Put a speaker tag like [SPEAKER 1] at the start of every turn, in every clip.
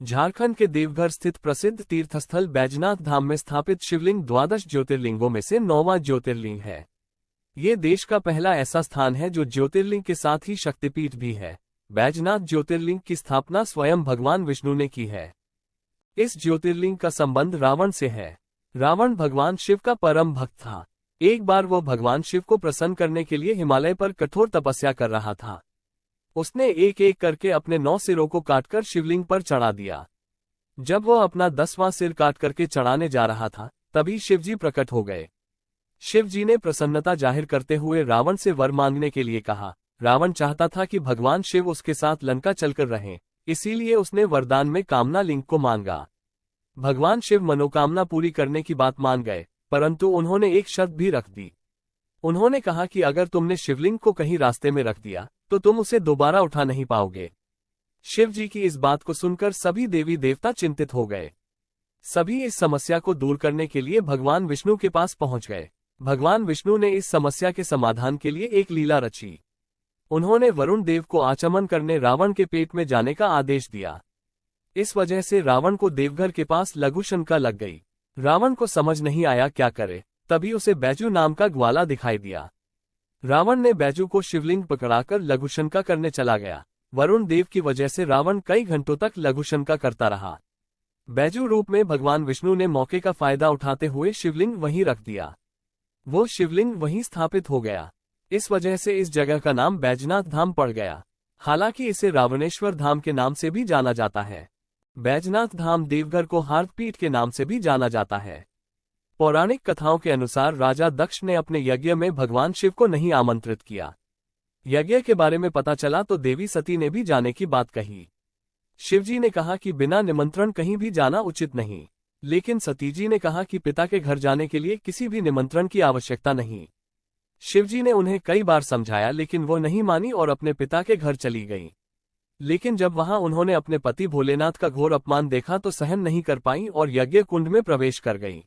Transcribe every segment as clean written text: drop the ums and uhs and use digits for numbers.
[SPEAKER 1] झारखंड के देवघर स्थित प्रसिद्ध तीर्थस्थल बैजनाथ धाम में स्थापित शिवलिंग 12 ज्योतिर्लिंगों में से 9वां ज्योतिर्लिंग है। ये देश का पहला ऐसा स्थान है जो ज्योतिर्लिंग के साथ ही शक्तिपीठ भी है। बैजनाथ ज्योतिर्लिंग की स्थापना स्वयं भगवान विष्णु ने की है। इस ज्योतिर्लिंग का संबंध रावण से है। रावण भगवान शिव का परम भक्त था। एक बार वो भगवान शिव को प्रसन्न करने के लिए हिमालय पर कठोर तपस्या कर रहा था। उसने एक एक करके अपने 9 सिरों को काटकर शिवलिंग पर चढ़ा दिया। जब वो अपना 10वां सिर काट करके चढ़ाने जा रहा था, तभी शिवजी प्रकट हो गए। शिवजी ने प्रसन्नता जाहिर करते हुए रावण से वर मांगने के लिए कहा। रावण चाहता था कि भगवान शिव उसके साथ लंका चलकर रहें, इसीलिए उसने वरदान में कामना लिंग को मांगा। भगवान शिव मनोकामना पूरी करने की बात मान गए, परंतु उन्होंने एक शर्त भी रख दी। उन्होंने कहा कि अगर तुमने शिवलिंग को कहीं रास्ते में रख दिया तो तुम उसे दोबारा उठा नहीं पाओगे। शिवजी की इस बात को सुनकर सभी देवी देवता चिंतित हो गए। सभी इस समस्या को दूर करने के लिए भगवान विष्णु के पास पहुंच गए। भगवान विष्णु ने इस समस्या के समाधान के लिए एक लीला रची। उन्होंने वरुण देव को आचमन करने रावण के पेट में जाने का आदेश दिया। इस वजह से रावण को देवघर के पास लघुशंका लग गई। रावण को समझ नहीं आया क्या करे। तभी उसे बैजू नाम का ग्वाला दिखाई दिया। रावण ने बैजू को शिवलिंग पकड़ाकर लघुशंका करने चला गया। वरुण देव की वजह से रावण कई घंटों तक लघुशंका करता रहा। बैजू रूप में भगवान विष्णु ने मौके का फायदा उठाते हुए शिवलिंग वहीं रख दिया। वो शिवलिंग वहीं स्थापित हो गया। इस वजह से इस जगह का नाम बैजनाथ धाम पड़ गया। हालांकि इसे रावणेश्वर धाम के नाम से भी जाना जाता है। बैजनाथ धाम देवघर को हार्थपीठ के नाम से भी जाना जाता है। पौराणिक कथाओं के अनुसार राजा दक्ष ने अपने यज्ञ में भगवान शिव को नहीं आमंत्रित किया। यज्ञ के बारे में पता चला तो देवी सती ने भी जाने की बात कही। शिवजी ने कहा कि बिना निमंत्रण कहीं भी जाना उचित नहीं, लेकिन सती जी ने कहा कि पिता के घर जाने के लिए किसी भी निमंत्रण की आवश्यकता नहीं। शिवजी ने उन्हें कई बार समझाया, लेकिन वो नहीं मानी और अपने पिता के घर चली गई। लेकिन जब वहां उन्होंने अपने पति भोलेनाथ का घोर अपमान देखा तो सहन नहीं कर पाई और यज्ञ कुंड में प्रवेश कर गई।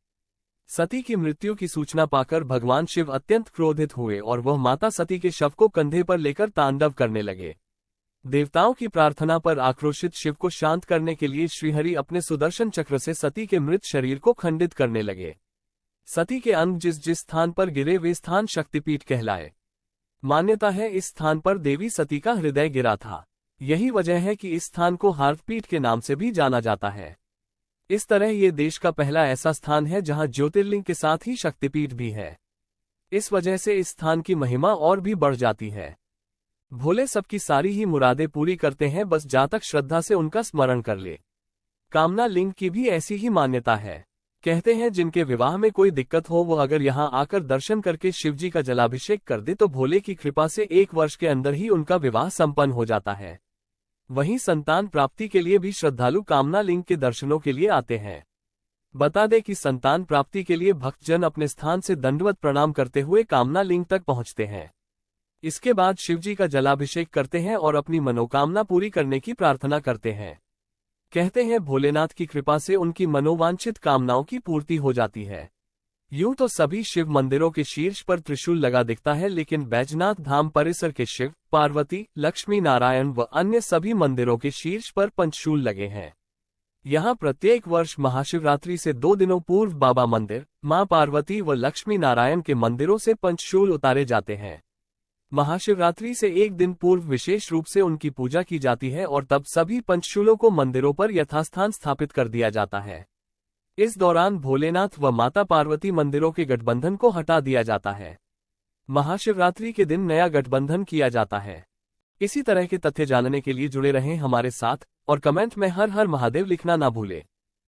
[SPEAKER 1] सती की मृत्यु की सूचना पाकर भगवान शिव अत्यंत क्रोधित हुए और वह माता सती के शव को कंधे पर लेकर तांडव करने लगे। देवताओं की प्रार्थना पर आक्रोशित शिव को शांत करने के लिए श्रीहरि अपने सुदर्शन चक्र से सती के मृत शरीर को खंडित करने लगे। सती के अंग जिस जिस स्थान पर गिरे वे स्थान शक्तिपीठ कहलाए। मान्यता है इस स्थान पर देवी सती का हृदय गिरा था। यही वजह है कि इस स्थान को हार्थपीठ के नाम से भी जाना जाता है। इस तरह ये देश का पहला ऐसा स्थान है जहां ज्योतिर्लिंग के साथ ही शक्तिपीठ भी है। इस वजह से इस स्थान की महिमा और भी बढ़ जाती है। भोले सबकी सारी ही मुरादें पूरी करते हैं, बस जातक श्रद्धा से उनका स्मरण कर ले। कामना लिंग की भी ऐसी ही मान्यता है। कहते हैं जिनके विवाह में कोई दिक्कत हो वो अगर यहाँ आकर दर्शन करके शिवजी का जलाभिषेक कर दे तो भोले की कृपा से 1 वर्ष के अंदर ही उनका विवाह संपन्न हो जाता है। वहीं संतान प्राप्ति के लिए भी श्रद्धालु कामना लिंग के दर्शनों के लिए आते हैं। बता दें कि संतान प्राप्ति के लिए भक्तजन अपने स्थान से दंडवत प्रणाम करते हुए कामना लिंग तक पहुंचते हैं। इसके बाद शिवजी का जलाभिषेक करते हैं और अपनी मनोकामना पूरी करने की प्रार्थना करते हैं। कहते हैं भोलेनाथ की कृपा से उनकी मनोवांछित कामनाओं की पूर्ति हो जाती है। यूं तो सभी शिव मंदिरों के शीर्ष पर त्रिशूल लगा दिखता है, लेकिन बैजनाथ धाम परिसर के शिव, पार्वती, लक्ष्मी नारायण व अन्य सभी मंदिरों के शीर्ष पर पंचशूल लगे हैं। यहाँ प्रत्येक वर्ष महाशिवरात्रि से 2 दिनों पूर्व बाबा मंदिर, मां पार्वती व लक्ष्मी नारायण के मंदिरों से पंचशूल उतारे जाते हैं। महाशिवरात्रि से 1 दिन पूर्व विशेष रूप से उनकी पूजा की जाती है और तब सभी पंचशूलों को मंदिरों पर यथास्थान स्थापित कर दिया जाता है। इस दौरान भोलेनाथ व माता पार्वती मंदिरों के गठबंधन को हटा दिया जाता है। महाशिवरात्रि के दिन नया गठबंधन किया जाता है। इसी तरह के तथ्य जानने के लिए जुड़े रहें हमारे साथ और कमेंट में हर हर महादेव लिखना ना भूलें।